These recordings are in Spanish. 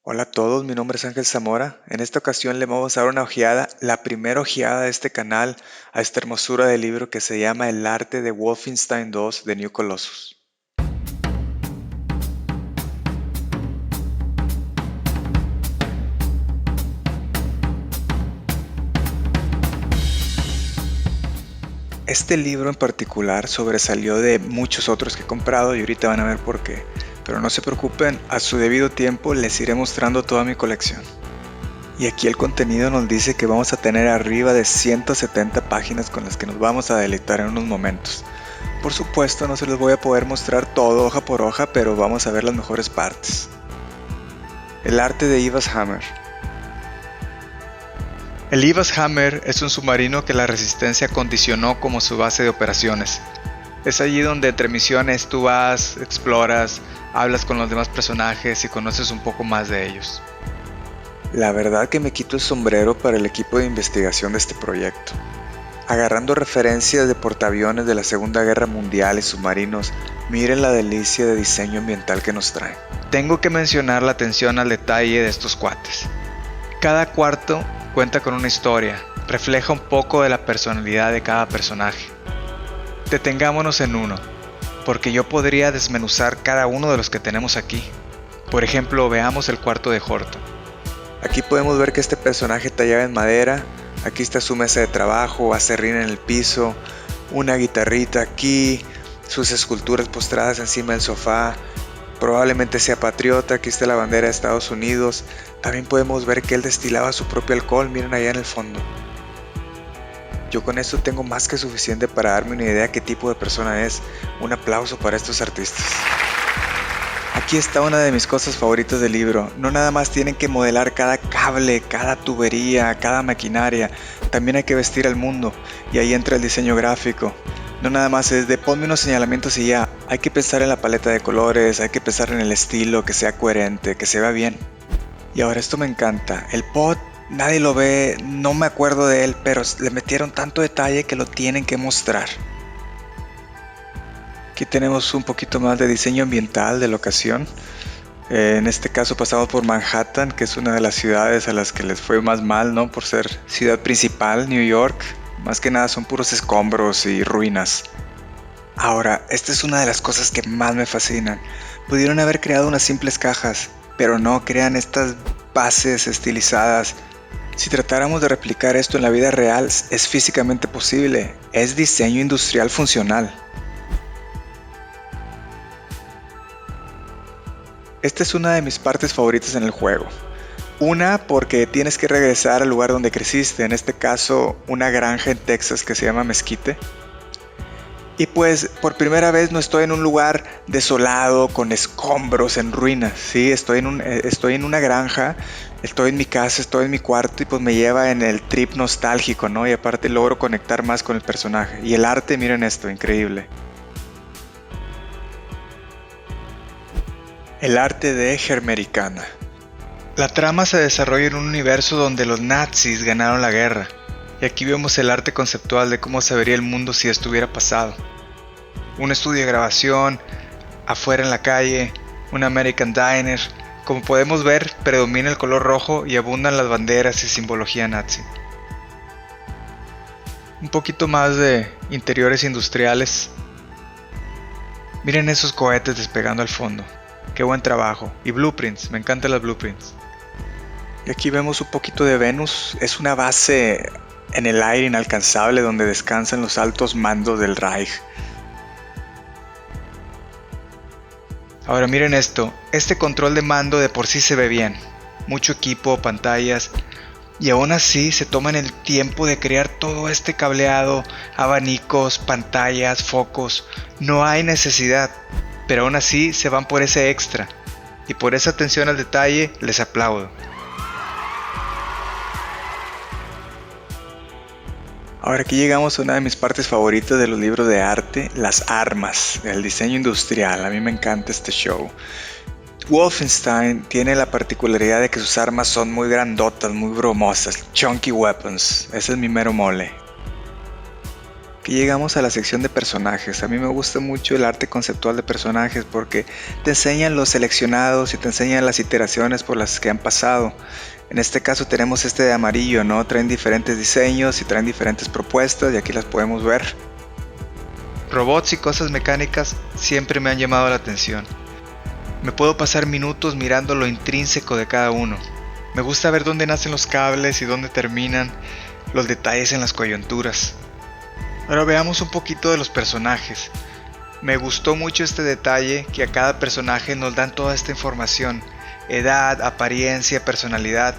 Hola a todos, mi nombre es Ángel Zamora. En esta ocasión le vamos a dar una ojeada, la primera ojeada de este canal, a esta hermosura de libro que se llama El arte de Wolfenstein 2 de New Colossus. Este libro en particular sobresalió de muchos otros que he comprado y ahorita van a ver por qué. Pero no se preocupen, a su debido tiempo les iré mostrando toda mi colección. Y aquí el contenido nos dice que vamos a tener arriba de 170 páginas con las que nos vamos a deleitar en unos momentos. Por supuesto no se les voy a poder mostrar todo hoja por hoja, pero vamos a ver las mejores partes. El arte de Ivas Hammer. El Ivas Hammer es un submarino que la Resistencia condicionó como su base de operaciones. Es allí donde entre misiones tú vas, exploras, hablas con los demás personajes y conoces un poco más de ellos. La verdad que me quito el sombrero para el equipo de investigación de este proyecto. Agarrando referencias de portaaviones de la Segunda Guerra Mundial y submarinos, miren la delicia de diseño ambiental que nos traen. Tengo que mencionar la atención al detalle de estos cuates. Cada cuarto cuenta con una historia, refleja un poco de la personalidad de cada personaje. Detengámonos en uno, porque yo podría desmenuzar cada uno de los que tenemos aquí. Por ejemplo, veamos el cuarto de Horton. Aquí podemos ver que este personaje tallaba en madera. Aquí está su mesa de trabajo, acerrín en el piso, una guitarrita aquí, sus esculturas postradas encima del sofá. Probablemente sea patriota. Aquí está la bandera de Estados Unidos. También podemos ver que él destilaba su propio alcohol, miren allá en el fondo. Yo con esto tengo más que suficiente para darme una idea de qué tipo de persona es. Un aplauso para estos artistas. Aquí está una de mis cosas favoritas del libro. No nada más tienen que modelar cada cable, cada tubería, cada maquinaria. También hay que vestir al mundo. Y ahí entra el diseño gráfico. No nada más es de ponme unos señalamientos y ya. Hay que pensar en la paleta de colores, hay que pensar en el estilo, que sea coherente, que se vea bien. Y ahora esto me encanta. El pod, nadie lo ve, no me acuerdo de él, pero le metieron tanto detalle que lo tienen que mostrar. Aquí tenemos un poquito más de diseño ambiental de locación. En este caso pasamos por Manhattan, que es una de las ciudades a las que les fue más mal, ¿no? Por ser ciudad principal, New York. Más que nada son puros escombros y ruinas. Ahora, esta es una de las cosas que más me fascinan. Pudieron haber creado unas simples cajas, pero no, crean estas bases estilizadas. Si tratáramos de replicar esto en la vida real, es físicamente posible. Es diseño industrial funcional. Esta es una de mis partes favoritas en el juego. Una, porque tienes que regresar al lugar donde creciste, en este caso una granja en Texas que se llama Mesquite. Y pues por primera vez no estoy en un lugar desolado, con escombros, en ruinas. Sí, estoy en una granja, estoy en mi casa, estoy en mi cuarto y pues me lleva en el trip nostálgico, ¿no? Y aparte logro conectar más con el personaje. Y el arte, miren esto, increíble. El arte de Germericana. La trama se desarrolla en un universo donde los nazis ganaron la guerra, y aquí vemos el arte conceptual de cómo se vería el mundo si esto hubiera pasado. Un estudio de grabación, afuera en la calle, un American Diner. Como podemos ver, predomina el color rojo y abundan las banderas y simbología nazi. Un poquito más de interiores industriales. Miren esos cohetes despegando al fondo. Qué buen trabajo. Y blueprints, me encantan las blueprints. Y aquí vemos un poquito de Venus. Es una base en el aire inalcanzable donde descansan los altos mandos del Reich. Ahora miren esto. Este control de mando de por sí se ve bien. Mucho equipo, pantallas. Y aún así se toman el tiempo de crear todo este cableado, abanicos, pantallas, focos. No hay necesidad. Pero aún así se van por ese extra, y por esa atención al detalle les aplaudo. Ahora aquí llegamos a una de mis partes favoritas de los libros de arte, las armas, el diseño industrial. A mí me encanta este show. Wolfenstein tiene la particularidad de que sus armas son muy grandotas, muy bromosas, chunky weapons. Ese es mi mero mole. Que llegamos a la sección de personajes. A mí me gusta mucho el arte conceptual de personajes porque te enseñan los seleccionados y te enseñan las iteraciones por las que han pasado. En este caso tenemos este de amarillo, ¿no? Traen diferentes diseños y traen diferentes propuestas y aquí las podemos ver. Robots y cosas mecánicas siempre me han llamado la atención. Me puedo pasar minutos mirando lo intrínseco de cada uno. Me gusta ver dónde nacen los cables y dónde terminan, los detalles en las coyunturas. Ahora veamos un poquito de los personajes. Me gustó mucho este detalle que a cada personaje nos dan toda esta información: edad, apariencia, personalidad.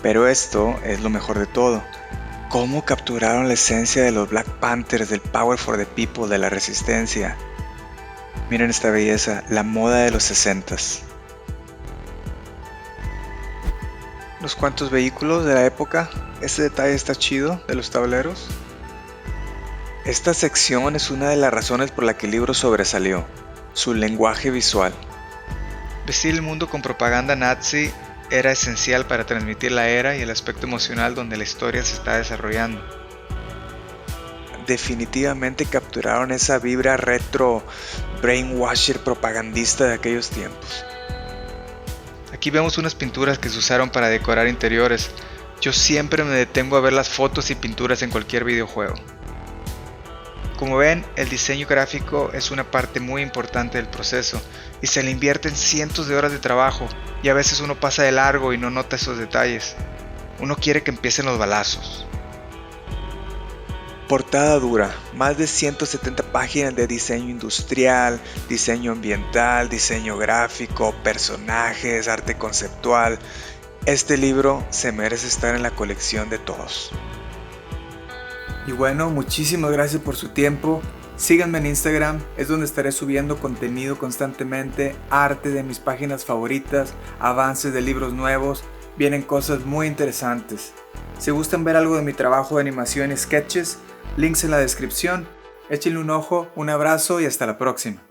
Pero esto es lo mejor de todo. ¿Cómo capturaron la esencia de los Black Panthers, del Power for the People, de la resistencia? Miren esta belleza, la moda de los 60s. Unos cuantos vehículos de la época. Este detalle está chido de los tableros. Esta sección es una de las razones por la que el libro sobresalió: su lenguaje visual. Vestir el mundo con propaganda nazi era esencial para transmitir la era y el aspecto emocional donde la historia se está desarrollando. Definitivamente capturaron esa vibra retro, brainwasher propagandista de aquellos tiempos. Aquí vemos unas pinturas que se usaron para decorar interiores. Yo siempre me detengo a ver las fotos y pinturas en cualquier videojuego. Como ven, el diseño gráfico es una parte muy importante del proceso y se le invierten cientos de horas de trabajo, y a veces uno pasa de largo y no nota esos detalles. Uno quiere que empiecen los balazos. Portada dura, más de 170 páginas de diseño industrial, diseño ambiental, diseño gráfico, personajes, arte conceptual. Este libro se merece estar en la colección de todos. Y bueno, muchísimas gracias por su tiempo. Síganme en Instagram, es donde estaré subiendo contenido constantemente, arte de mis páginas favoritas, avances de libros nuevos, vienen cosas muy interesantes. Si gustan ver algo de mi trabajo de animación y sketches, links en la descripción. Échenle un ojo, un abrazo y hasta la próxima.